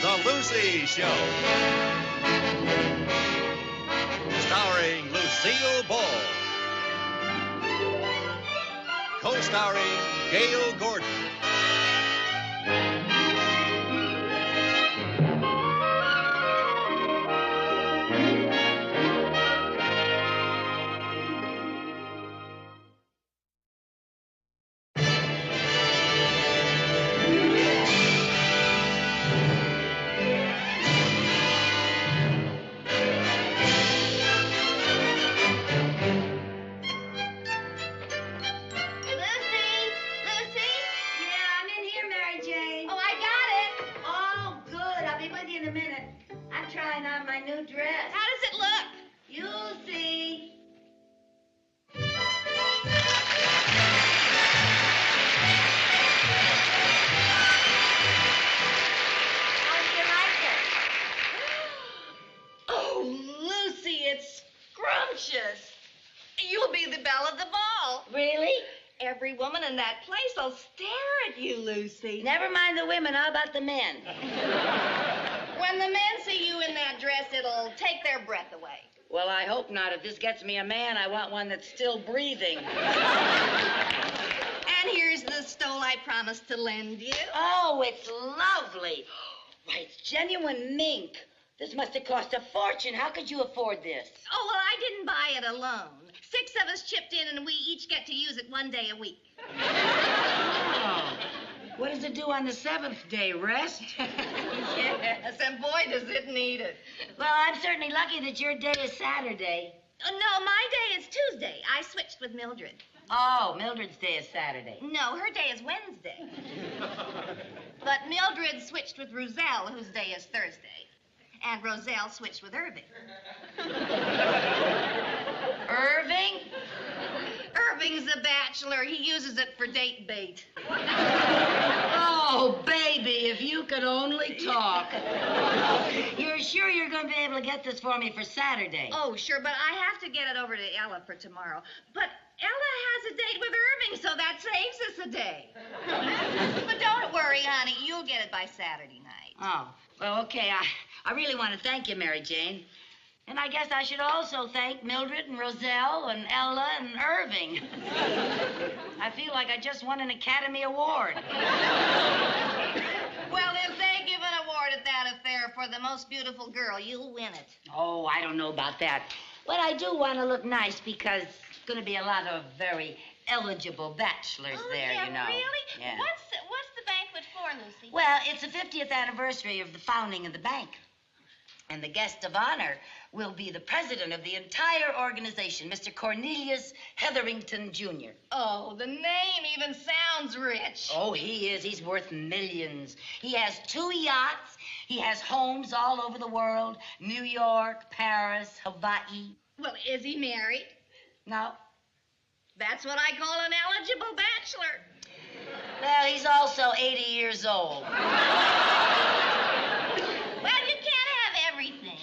The Lucy Show. Starring Lucille Ball. Co-starring Gail Gordon. You'll be the belle of the ball. Really? Every woman in that place will stare at you, Lucy. Never mind the women. How about the men? When the men see you in that dress, it'll take their breath away. Well, I hope not. If this gets me a man, I want one that's still breathing. And here's the stole I promised to lend you. Oh, it's lovely. Why, it's genuine mink. This must have cost a fortune. How could you afford this? Oh, well, I didn't buy it alone. 6 of us chipped in, and we each get to use it 1 day a week. Oh. What does it do on the 7th day? Rest? Yes, and boy, does it need it. Well, I'm certainly lucky that your day is Saturday. No, my day is Tuesday. I switched with Mildred. Oh, Mildred's day is Saturday. No, her day is Wednesday. But Mildred switched with Roselle, whose day is Thursday. And Roselle switched with Irving. Irving? Irving's a bachelor. He uses it for date bait. Oh, baby, if you could only talk. You're sure you're going to be able to get this for me for Saturday? Oh, sure, but I have to get it over to Ella for tomorrow. But Ella has a date with Irving, so that saves us a day. But don't worry, honey. You'll get it by Saturday night. Oh, well, okay. I really want to thank you, Mary Jane. And I guess I should also thank Mildred and Roselle and Ella and Irving. I feel like I just won an Academy Award. Well, if they give an award at that affair for the most beautiful girl, you'll win it. Oh, I don't know about that. But I do want to look nice because there's going to be a lot of very eligible bachelors there, yeah, you know. Really? Yeah. What's the banquet for, Lucy? Well, it's the 50th anniversary of the founding of the bank. And the guest of honor will be the president of the entire organization, Mr. Cornelius Hetherington, Jr. Oh, the name even sounds rich. Oh, he is. He's worth millions. He has 2 yachts. He has homes all over the world. New York, Paris, Hawaii. Well, is he married? No. That's what I call an eligible bachelor. Well, he's also 80 years old. Well, you can't have everything.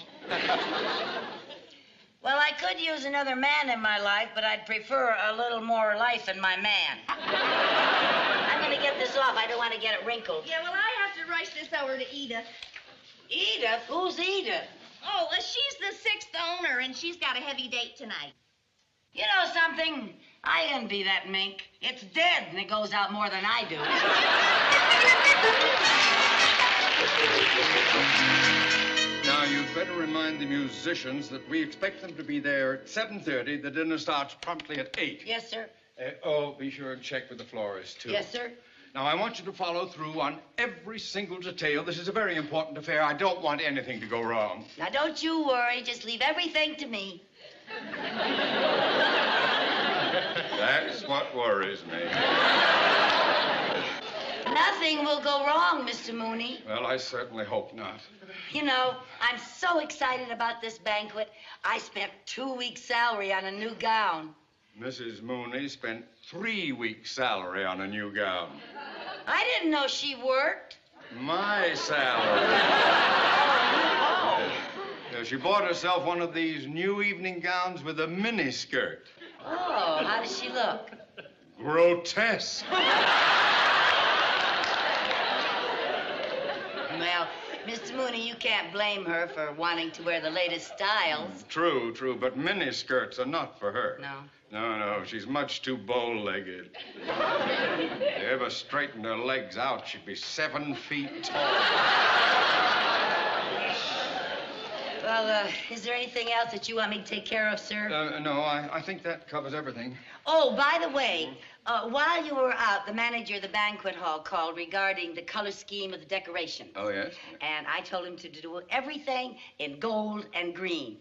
Well, I could use another man in my life, but I'd prefer a little more life in my man. I'm going to get this off. I don't want to get it wrinkled. Yeah, well, I have to rush this over to Edith. Edith? Who's Edith? Oh, she's the 6th owner, and she's got a heavy date tonight. You know something? I envy that mink. It's dead, and it goes out more than I do. Now, you'd better remind the musicians that we expect them to be there at 7:30. The dinner starts promptly at 8. Yes, sir. Be sure and check with the florist, too. Yes, sir. Now, I want you to follow through on every single detail. This is a very important affair. I don't want anything to go wrong. Now, don't you worry. Just leave everything to me. That's what worries me. Nothing will go wrong, Mr. Mooney. Well, I certainly hope not. You know, I'm so excited about this banquet. I spent 2 weeks' salary on a new gown. Mrs. Mooney spent 3 weeks' salary on a new gown. I didn't know she worked. My salary. Yeah, she bought herself one of these new evening gowns with a mini skirt. Oh, how does she look? Grotesque. Well, Mr. Mooney, you can't blame her for wanting to wear the latest styles. True, but miniskirts are not for her. No? No, she's much too bow-legged. If you ever straightened her legs out, she'd be 7 feet tall. Well, is there anything else that you want me to take care of, sir? No, I think that covers everything. Oh, by the way, while you were out, the manager of the banquet hall called regarding the color scheme of the decorations. Oh, yes? And I told him to do everything in gold and green.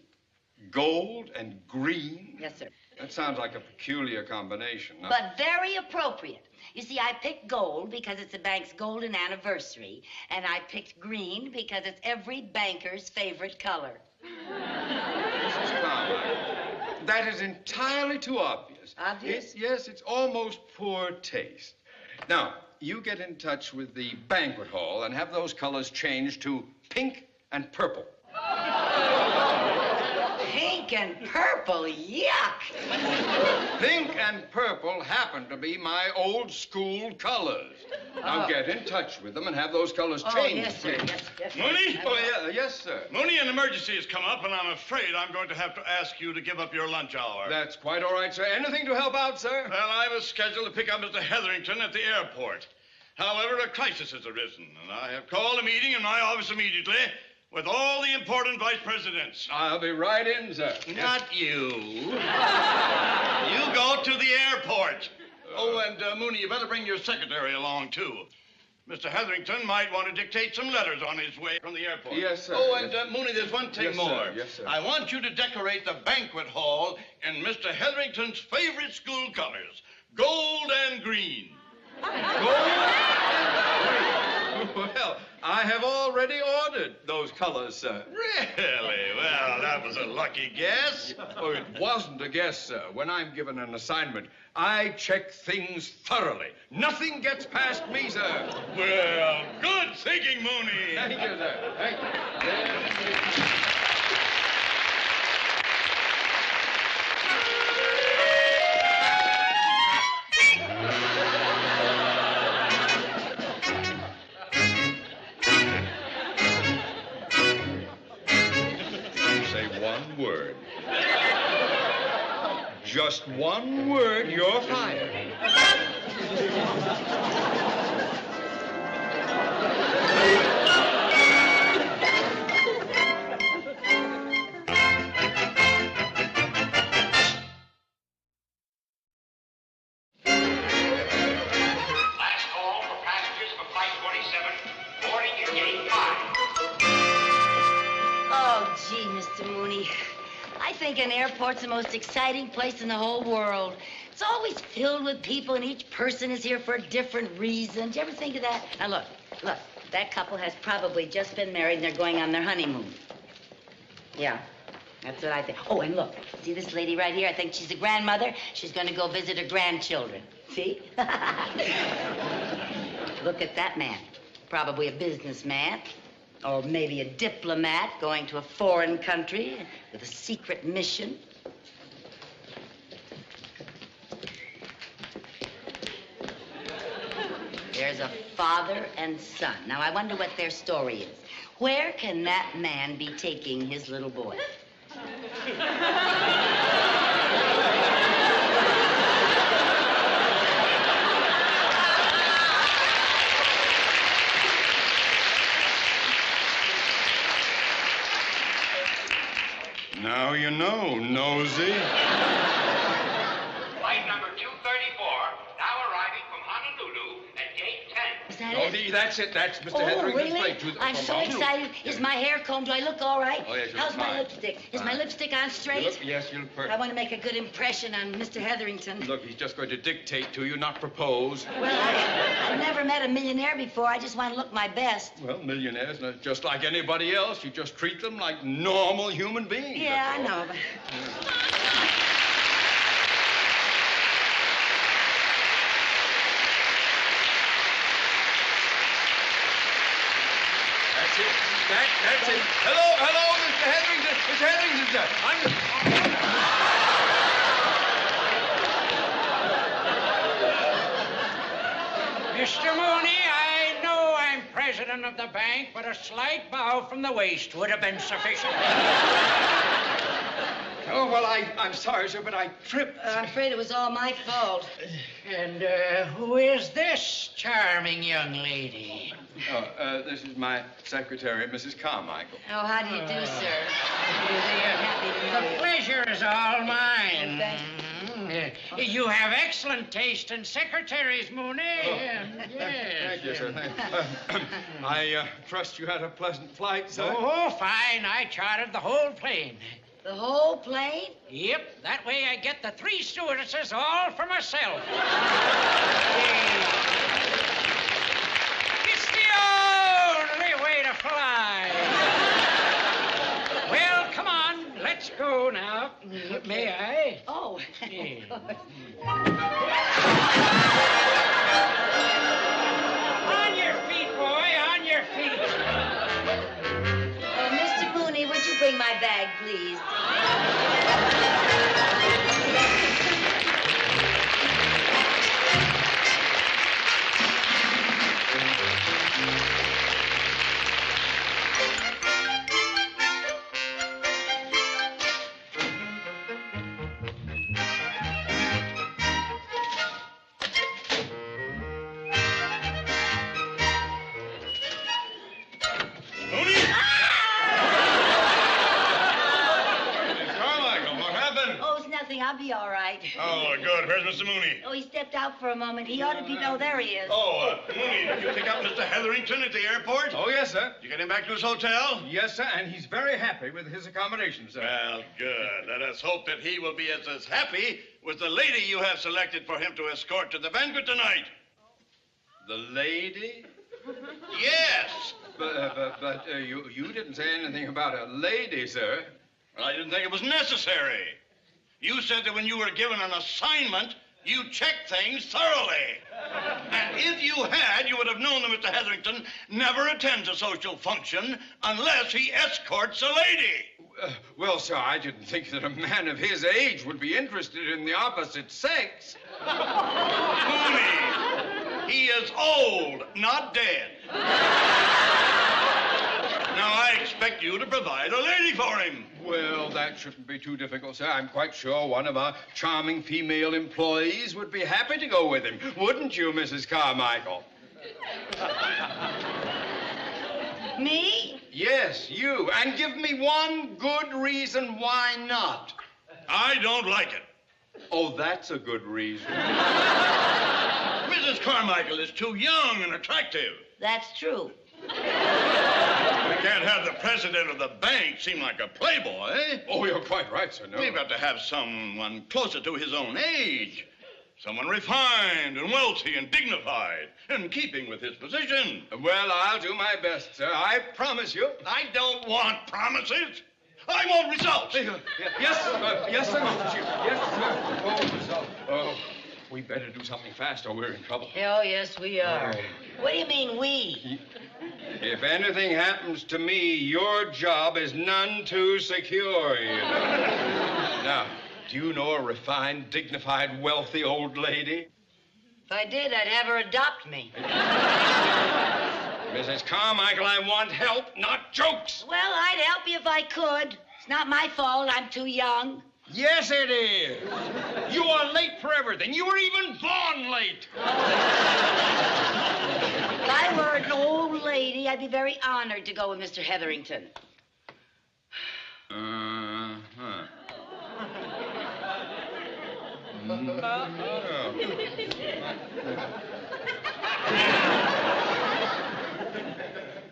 Gold and green? Yes, sir. That sounds like a peculiar combination. Huh? But very appropriate. You see, I picked gold because it's the bank's golden anniversary, and I picked green because it's every banker's favorite color. Mrs. Carmine, that is entirely too obvious. Obvious? Yes, it's almost poor taste. Now, you get in touch with the banquet hall and have those colors changed to pink and purple. Pink and purple, yuck! Pink and purple happen to be my old school colors. Now get in touch with them and have those colors changed. Yes, sir. please. Yes. Mooney? Oh, yes, sir. Mooney, an emergency has come up, and I'm afraid I'm going to have to ask you to give up your lunch hour. That's quite all right, sir. Anything to help out, sir? Well, I was scheduled to pick up Mr. Hetherington at the airport. However, a crisis has arisen, and I have called a meeting in my office immediately with all the important vice presidents. I'll be right in, sir. Not you. You go to the airport. Oh, and Mooney, you better bring your secretary along, too. Mr. Hetherington might want to dictate some letters on his way from the airport. Yes, sir. Oh, and Mooney, there's one thing Yes, more. sir. Yes, sir. I want you to decorate the banquet hall in Mr. Hetherington's favorite school colors, gold and green. Well, I have already ordered those colors, sir. Really? Well, that was a lucky guess. Oh, it wasn't a guess, sir. When I'm given an assignment, I check things thoroughly. Nothing gets past me, sir. Well, good thinking, Mooney. Thank you, sir. Thank you. Say one word. Just one word, you're fired. Last call for passengers for Flight 47, boarding at Gate 5. Oh, gee, Mr. Mooney. I think an airport's the most exciting place in the whole world. It's always filled with people, and each person is here for a different reason. Did you ever think of that? Now, look. That couple has probably just been married, and they're going on their honeymoon. Yeah, that's what I think. Oh, and look. See this lady right here? I think she's a grandmother. She's going to go visit her grandchildren. See? Look at that man. Probably a businessman. Or maybe a diplomat going to a foreign country with a secret mission. There's a father and son. Now, I wonder what their story is. Where can that man be taking his little boy? Now you know, nosy. Flight number 234, now arriving from Honolulu at Gate 10. Is that Oh, it? that's it. That's Mr. Oh, Hetherington's really? plate. I'm so excited. Is my hair combed? Do I look all right? Oh, yes, you How's look my fine. lipstick? Is my Fine. lipstick on straight? Yes, you look I perfect. want to make a good impression on Mr. Hetherington. Look, he's just going to dictate to you, not propose. Well, I've never met a millionaire before. I just want to look my best. Well, millionaires, not just like anybody else. You just treat them like normal human beings. Yeah, I that's all. know. But... That's it. That's it. Hello, Mr. Hetherington. Mr. Hetherington, sir. of the bank, but a slight bow from the waist would have been sufficient. Oh, well, I'm sorry, sir, but I tripped. I'm afraid it was all my fault. And who is this charming young lady? Oh, this is my secretary, Mrs. Carmichael. Oh, how do you do, sir? The pleasure is all mine. Thank You have excellent taste in secretaries, Mooney. Yes. Thank you, sir. I trust you had a pleasant flight, sir. Oh, fine. I chartered the whole plane. The whole plane? Yep, that way I get the 3 stewardesses all for myself. It's the only way to fly. Well, come on, let's go now. May I? Oh. On your feet, boy, on your feet. Mr. Mooney, would you bring my bag, please? Mooney? Carmichael, what happened? Oh, it's nothing. I'll be all right. Oh, good. Where's Mr. Mooney? Oh, he stepped out for a moment. He ought to be... Oh, there he is. Oh, Mooney, did you pick up Mr. Hetherington at the airport? Oh, yes, sir. Did you get him back to his hotel? Yes, sir, and he's very happy with his accommodations, sir. Well, good. Let us hope that he will be as happy with the lady you have selected for him to escort to the banquet tonight. The lady? Yes. But you didn't say anything about a lady, sir. Well, I didn't think it was necessary. You said that when you were given an assignment, you checked things thoroughly. And if you had, you would have known that Mr. Hetherington never attends a social function unless he escorts a lady. Well, sir, I didn't think that a man of his age would be interested in the opposite sex. Mooney, he is old, not dead. Now, I expect you to provide a lady for him. Well, that shouldn't be too difficult, sir. I'm quite sure one of our charming female employees would be happy to go with him. Wouldn't you, Mrs. Carmichael? Me? Yes, you. And give me one good reason why not. I don't like it. Oh, that's a good reason. Mrs. Carmichael is too young and attractive. That's true. We can't have the president of the bank seem like a playboy. Oh, you're quite right, sir. No. We've got to have someone closer to his own age. Someone refined and wealthy and dignified, in keeping with his position. Well, I'll do my best, sir. I promise you. I don't want promises. I want results. Yes, sir. Yes, sir, Mr. Chief. Yes, sir. Oh, result. Oh, we better do something fast or we're in trouble. Oh, yes, we are. What do you mean, we? If anything happens to me, your job is none too secure, you know. Now, do you know a refined, dignified, wealthy old lady? If I did, I'd have her adopt me. Mrs. Carmichael, I want help, not jokes. Well, I'd help you if I could. It's not my fault. I'm too young. Yes, it is. You are late for everything. You were even born late. If I were an old lady, I'd be very honored to go with Mr. Hetherington. Uh-huh.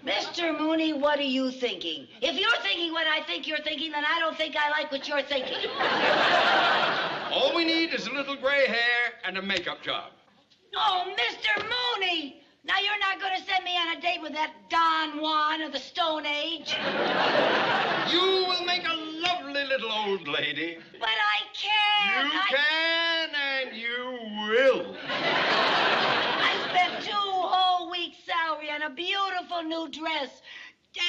Mr. Mooney, what are you thinking? If you're thinking what I think you're thinking, then I don't think I like what you're thinking. All we need is a little gray hair and a makeup job. Oh, Mr. Mooney! Now you're not going to send me on a date with that Don Juan of the Stone Age? You will make a lovely little old lady. But I can't. You can and you will. I spent 2 whole weeks' salary on a beautiful new dress.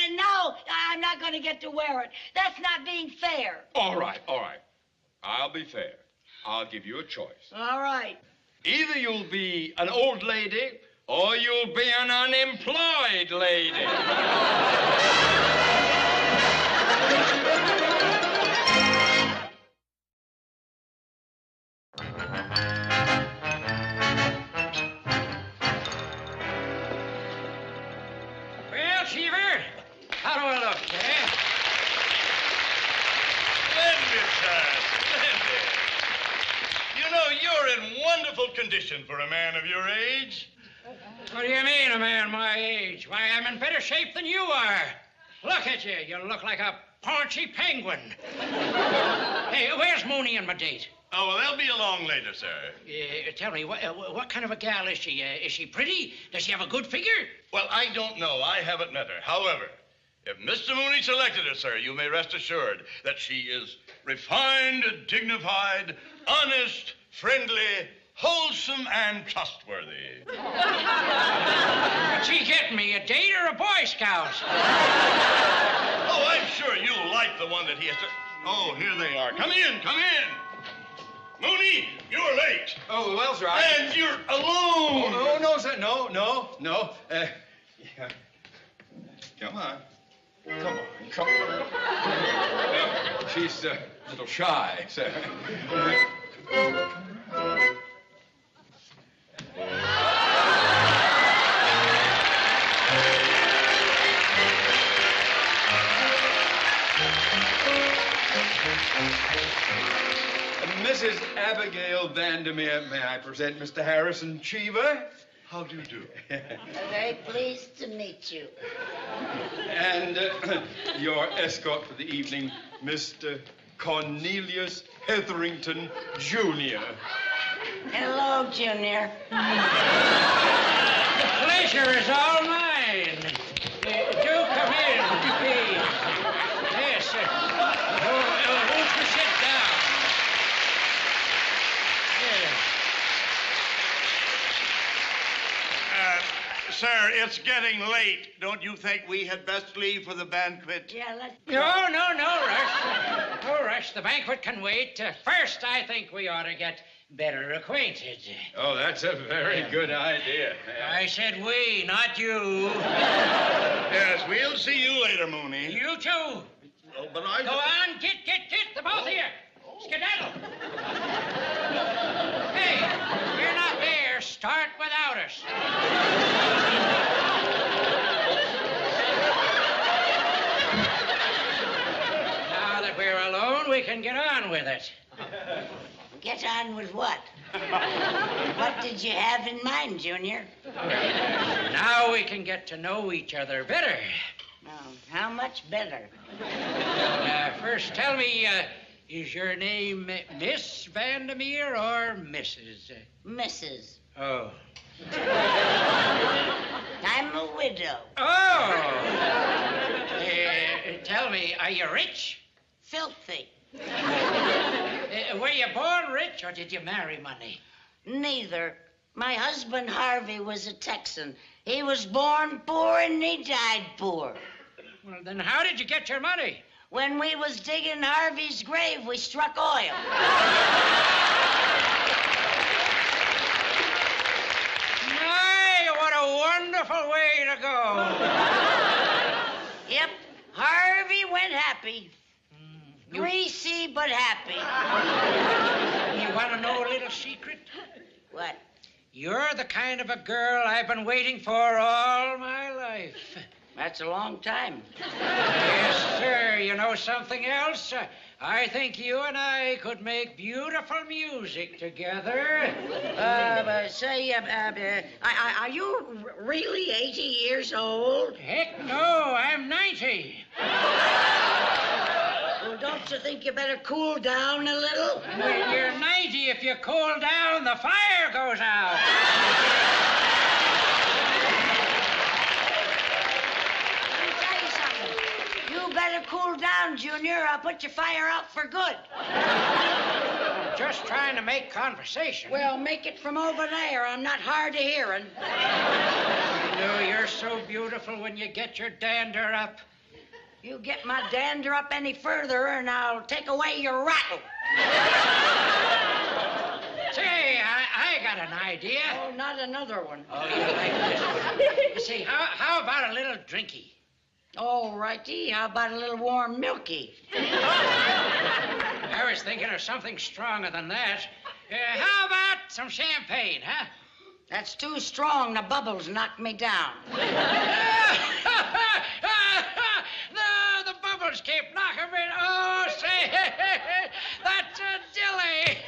And now I'm not going to get to wear it. That's not being fair. All right. I'll be fair. I'll give you a choice. All right. Either you'll be an old lady or you'll be an unemployed lady. Well, Cheever, how do I look, eh? Splendid, sir. Splendid. You know, you're in wonderful condition for a man of your age. What do you mean, a man my age? Why, I'm in better shape than you are. Look at you. You look like a paunchy penguin. Hey, where's Mooney and my date? Oh, well, they'll be along later, sir. Tell me, what kind of a gal is she? Is she pretty? Does she have a good figure? Well, I don't know. I haven't met her. However, if Mr. Mooney selected her, sir, you may rest assured that she is refined, dignified, honest, friendly, wholesome, and trustworthy. What's he getting me, a date or a Boy Scout? Oh, I'm sure you'll like the one that he has to... Oh, here they are. Come in, come in. Mooney, you're late. Oh, Wells, right. And you're alone. Oh, no, sir. No. Yeah. Come on. Come on. She's a little shy, sir. Mrs. Abigail Vandermeer, may I present Mr. Harrison Cheever? How do you do? Very pleased to meet you. And your escort for the evening, Mr. Cornelius Hetherington, Jr. Hello, Junior. The pleasure is all mine. Do come in, please. Yes, won't you sit down? Yes. Sir, it's getting late. Don't you think we had best leave for the banquet? Yeah, let's... No rush. No rush. The banquet can wait. First, I think we ought to get better acquainted. Oh, that's a very good idea. I said we, not you. Yes, we'll see you later, Mooney. You too. Oh, but I... Go on, get, the both of you. Skedaddle. Hey, we're not there. Start without us. Now that we're alone, we can get on with it. Get on with what? What did you have in mind, Junior? Now we can get to know each other better. How much better? First, tell me, is your name Miss Vandermeer or Mrs.? Mrs. Oh. I'm a widow. Oh! Tell me, are you rich? Filthy. Were you born rich or did you marry money? Neither. My husband, Harvey, was a Texan. He was born poor and he died poor. Well, then how did you get your money? When we was digging Harvey's grave, we struck oil. My, what a wonderful way to go. Yep, Harvey went happy. Greasy but happy. You want to know a little secret? What? You're the kind of a girl I've been waiting for all my life. That's a long time. Yes, sir. You know something else? I think you and I could make beautiful music together. Are you really 80 years old? Heck no, I'm 90. Well, don't you think you better cool down a little? When you're 90, if you cool down, the fire goes out. Let me tell you something. You better cool down, Junior. I'll put your fire out for good. I'm just trying to make conversation. Well, make it from over there. I'm not hard of hearing. I know you're so beautiful when you get your dander up. You get my dander up any further, and I'll take away your rattle. Say, I got an idea. Oh, not another one. Oh, you like this one. You see, how about a little drinky? Oh, righty. How about a little warm milky? I was thinking of something stronger than that. How about some champagne, huh? That's too strong. The bubbles knocked me down. The bubbles keep knocking me. Oh, say, that's a dilly.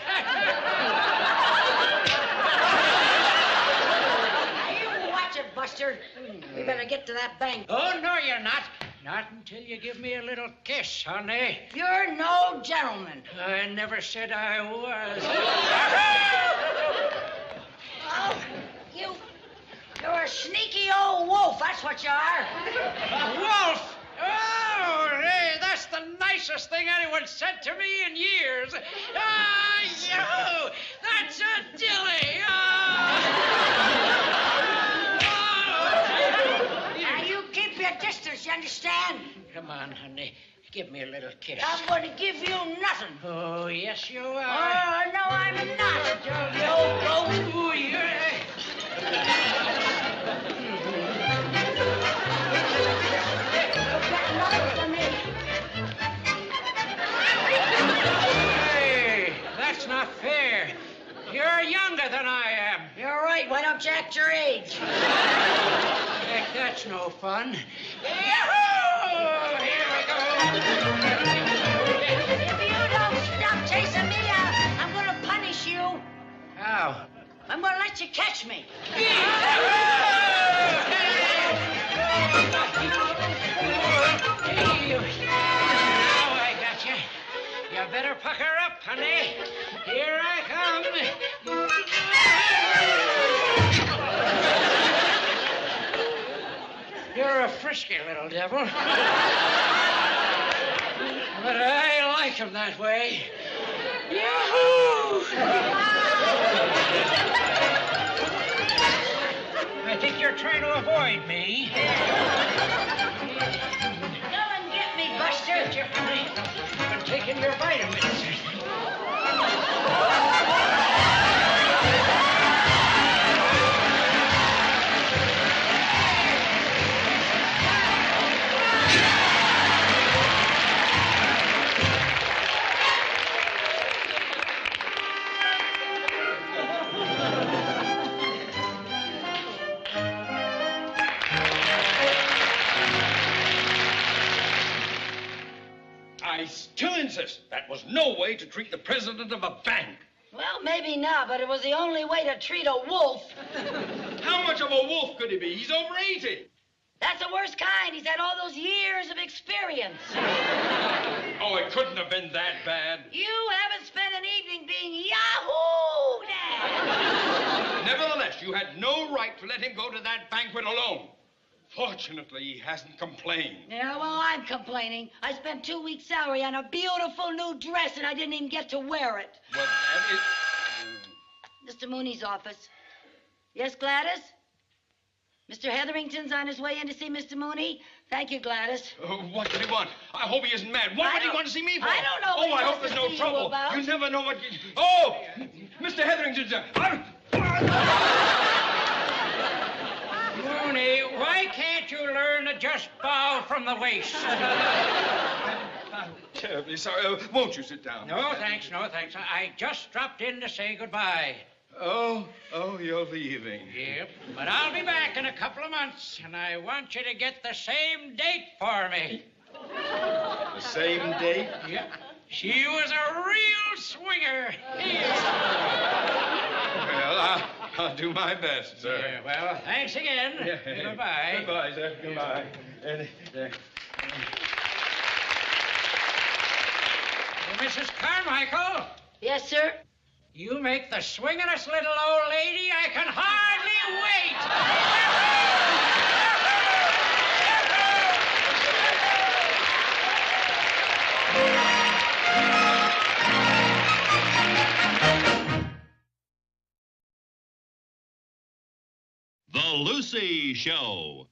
Now, you watch it, Buster. We better get to that bank. Oh, no, you're not. Not until you give me a little kiss, honey. You're no gentleman. I never said I was. Oh, you're a sneaky old wolf, that's what you are. A wolf? Oh, hey, that's the nicest thing anyone's said to me in years. Ah, you! That's a dilly! Now, you keep your distance, you understand? Come on, honey. Give me a little kiss. I'm going to give you nothing. Oh, yes, you are. Oh, no, I'm not. You old goat. Oh, you're... Hey, that's not fair. You're younger than I am. You're right. Why don't you act your age? Heck, that's no fun. Yahoo! Here we go. If you don't stop chasing me, I'm going to punish you. How? I'm going to let you catch me. Now I got you. You better pucker up, honey. Here I come. You're a frisky little devil. But I like him that way. Yahoo! I think you're trying to avoid me. Go and get me, Buster. You've been taking your vitamins. I still insist that was no way to treat the president of a bank. Well, maybe not, but it was the only way to treat a wolf. How much of a wolf could he be? He's over 80. That's the worst kind. He's had all those years of experience. Oh, it couldn't have been that bad. You haven't spent an evening being Yahoo! Nevertheless, you had no right to let him go to that banquet alone. Fortunately, he hasn't complained. Yeah, well, I'm complaining. I spent 2 weeks' salary on a beautiful new dress, and I didn't even get to wear it. Well, that is... Mr. Mooney's office. Yes, Gladys? Mr. Hetherington's on his way in to see Mr. Mooney. Thank you, Gladys. What did he want? I hope he isn't mad. What would he want to see me for? I don't know what Oh, he I wants hope there's to no see you trouble. about. You never know what... Oh! Mr. Hetherington's there. Mooney, why can't you learn to just bow from the waist? I'm terribly sorry. Won't you sit down? No, thanks, no, thanks. I just dropped in to say goodbye. Oh, you're leaving. Yep, but I'll be back in a couple of months, and I want you to get the same date for me. The same date? Yep. She was a real swinger. Well, I'll do my best, sir. Yeah, well, thanks again. Goodbye. Goodbye, sir. Goodbye. Mrs. Carmichael, Yes, sir? you make the swingin'est little old lady I can hardly wait. The Lucy Show.